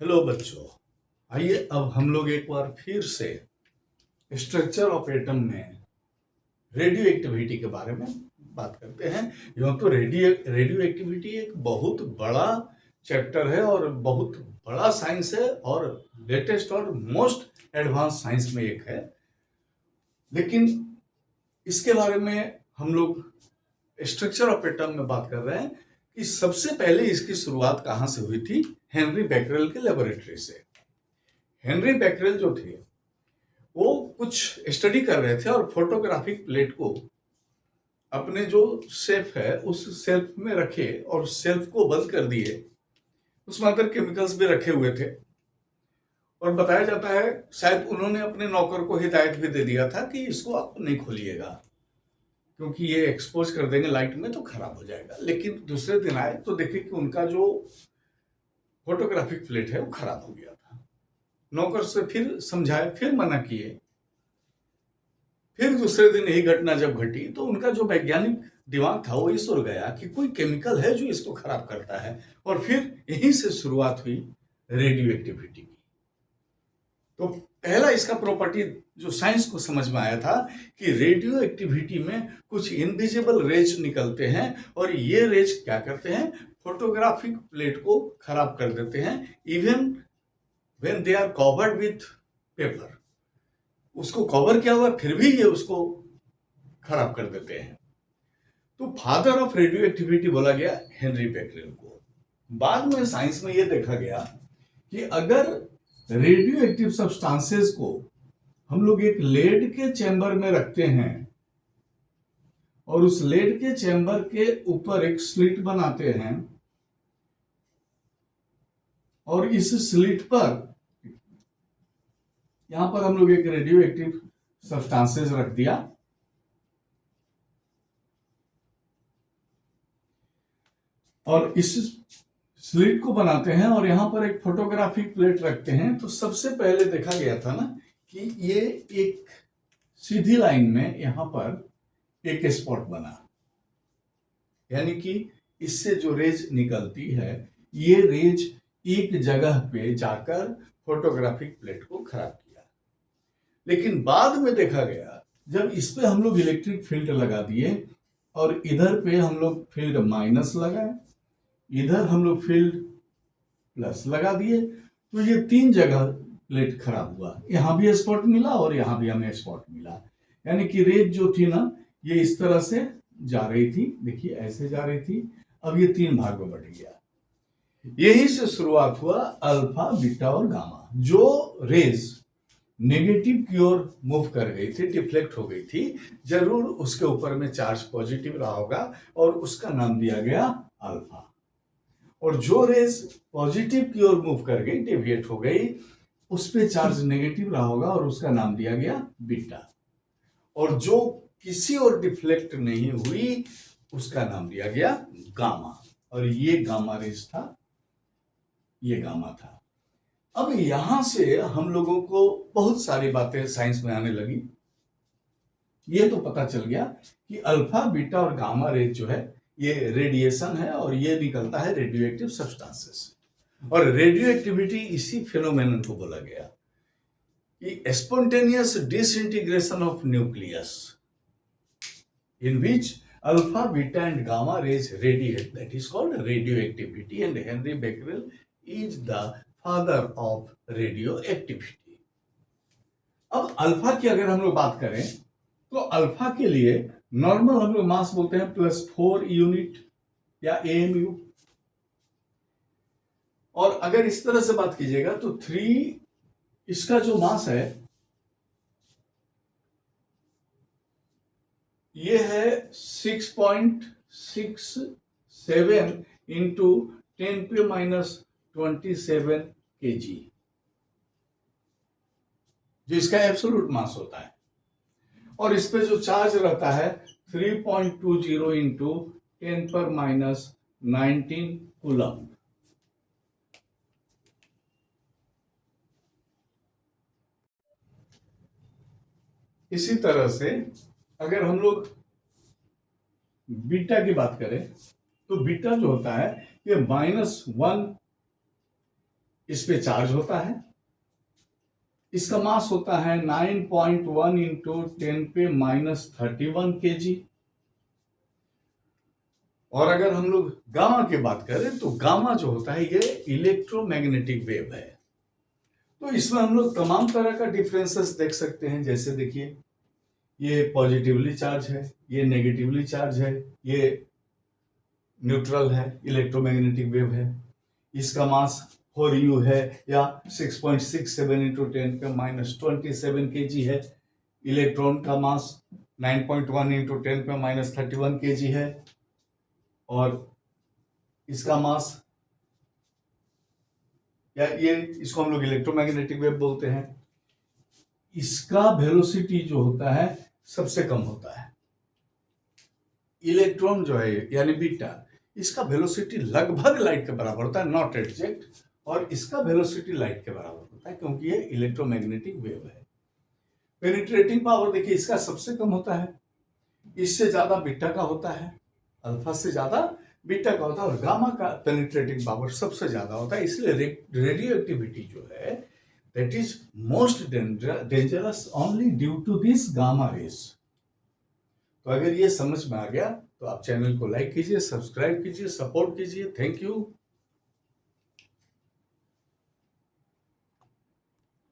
Hello बच्चों, आइए अब हम लोग एक बार फिर से स्ट्रक्चर ऑफ एटम में रेडियो एक्टिविटी के बारे में बात करते हैं। यूँ तो रेडियो एक्टिविटी एक बहुत बड़ा चैप्टर है और बहुत बड़ा साइंस है और लेटेस्ट और मोस्ट एडवांस साइंस में एक है, लेकिन इसके बारे में हम लोग स्ट्रक्चर ऑफ एटम में बात कर रहे हैं कि सबसे पहले इसकी शुरुआत कहाँ से हुई थी। हेनरी बेकरेल के लेबोरेटरी से। हेनरी बेकरेल जो थे वो कुछ स्टडी कर रहे थे और फोटोग्राफिक प्लेट को अपने जो शेल्फ है उस शेल्फ में रखे और शेल्फ को बंद कर दिए। उसमें अदर केमिकल्स भी रखे हुए थे और बताया जाता है शायद उन्होंने अपने नौकर को हिदायत भी दे दिया था कि इसको आप नहीं खोलिएगा क्योंकि ये एक्सपोज कर देंगे लाइट में तो खराब हो जाएगा। लेकिन दूसरे दिन आए तो देखे कि उनका जो फोटोग्राफिक प्लेट है वो खराब हो गया था। नौकर से फिर समझाए, फिर मना किए। फिर दूसरे दिन यही घटना जब घटी तो उनका जो वैज्ञानिक दिमाग था वो इस ओर गया कि कोई केमिकल है जो इसको खराब करता है और फिर यहीं से शुरुआत हुई रेडियो एक्टिविटी की। तो पहला इसका प्रॉपर्टी जो साइंस को समझ में आया था कि रेडियो एक्टिविटी में कुछ इनविजिबल रेज निकलते हैं और ये रेज क्या करते हैं, फोटोग्राफिक प्लेट को खराब कर देते हैं। Even when they are covered with paper, उसको कवर किया हुआ फिर भी ये उसको खराब कर देते हैं। तो फादर ऑफ रेडियो एक्टिविटी बोला गया हेनरी बेकरेल को। बाद में साइंस में यह देखा गया कि अगर रेडियो एक्टिव सब्सटेंसेस को हम लोग एक लेड के चैम्बर में रखते हैं और उस लेड के चैम्बर के ऊपर एक स्लिट बनाते हैं और इस स्लिट पर यहां पर हम लोग एक रेडियो एक्टिव सब्सटेंसेस रख दिया और इस स्लिट को बनाते हैं और यहां पर एक फोटोग्राफिक प्लेट रखते हैं। तो सबसे पहले देखा गया था ना कि ये एक सीधी लाइन में यहां पर एक स्पॉट बना, यानी कि इससे जो रेज निकलती है ये रेज एक जगह पे जाकर फोटोग्राफिक प्लेट को खराब किया। लेकिन बाद में देखा गया जब इस पे हम लोग इलेक्ट्रिक फील्ड लगा दिए और इधर पे हम लोग फील्ड माइनस लगाए, इधर हम लोग फील्ड प्लस लगा दिए, तो ये तीन जगह प्लेट खराब हुआ। यहां भी स्पॉट मिला और यहां भी हमें स्पॉट मिला, यानी कि रेज जो थी ना ये इस तरह से जा रही थी, देखिए ऐसे जा रही थी, अब ये तीन भाग में बट गया। यही से शुरुआत हुआ अल्फा, बीटा और गामा। जो रेज नेगेटिव की ओर मूव कर गई थी, डिफ्लेक्ट हो गई थी, जरूर उसके ऊपर में चार्ज पॉजिटिव रहा होगा और उसका नाम दिया गया अल्फा। और जो रेज पॉजिटिव की ओर मूव कर गई, डेविएट हो गई, उस पे चार्ज नेगेटिव रहा होगा और उसका नाम दिया गया बीटा। और जो किसी और डिफ्लेक्ट नहीं हुई उसका नाम दिया गया गामा। और ये गामा रेज था, ये गामा था। अब यहां से हम लोगों को बहुत सारी बातें साइंस में आने लगी। ये तो पता चल गया कि अल्फा, बीटा और गामा रेज जो है ये रेडिएशन है और ये निकलता है रेडियो एक्टिव सब्सटेंसेस से। और रेडियो एक्टिविटी इसी फिनोमेनन को बोला गया कि spontaneous disintegration of nucleus in which alpha, beta and gamma rays radiate, that is called radio activity. And Henri Becquerel is the father of radio activity. अब alpha की अगर हम लोग बात करें तो अल्फा के लिए नॉर्मल हम लोग मास बोलते हैं +4 यूनिट या AMU। और अगर इस तरह से बात कीजिएगा तो 3, इसका जो मास है ये है 6.67 इंटू 10⁻⁻27 kg, जो इसका एब्सोल्यूट मास होता है। और इस पे जो चार्ज रहता है 3.20 इंटू 10⁻⁻19 कूलम। इसी तरह से अगर हम लोग बीटा की बात करें तो बीटा जो होता है ये -1 इस पे चार्ज होता है, इसका मास होता है 9.1 इंटू 10 पे -31 kg। और अगर हम लोग गामा की बात करें तो गामा जो होता है ये इलेक्ट्रोमैग्नेटिक वेव है। तो इसमें हम लोग तमाम तरह का डिफरेंसेस देख सकते हैं। जैसे देखिए, ये पॉजिटिवली चार्ज है, ये नेगेटिवली चार्ज है, ये न्यूट्रल है, इलेक्ट्रोमैग्नेटिक वेव है। इसका मास 4u है या 6.67 इंटू 10 पे -27 kg है। इलेक्ट्रॉन का मास 9.1 इंटू 10 पे -31 kg है। और इसका मास या ये इसको हम लोग इलेक्ट्रोमैग्नेटिक वेव बोलते हैं। इसका वेलोसिटी जो होता है सबसे कम होता है। इलेक्ट्रॉन जो है यानी बीटा, इसका वेलोसिटी लगभग लाइट के बराबर होता है, नॉट एग्जैक्ट, और इसका वेलोसिटी लाइट के बराबर होता है क्योंकि ये इलेक्ट्रोमैग्नेटिक वेव है। पेनिट्रेटिंग पावर देखिए इसका सबसे कम होता है, इससे ज्यादा बीटा का होता है, अल्फा से ज्यादा बीटा का होता है, और गामा का पेनिट्रेटिंग पावर सबसे ज्यादा होता है। इसलिए रेडियो एक्टिविटी जो है that is most dangerous only due to this gamma rays. तो अगर ये समझ में आ गया तो आप चैनल को लाइक कीजिए, सब्सक्राइब कीजिए, सपोर्ट कीजिए। Thank you.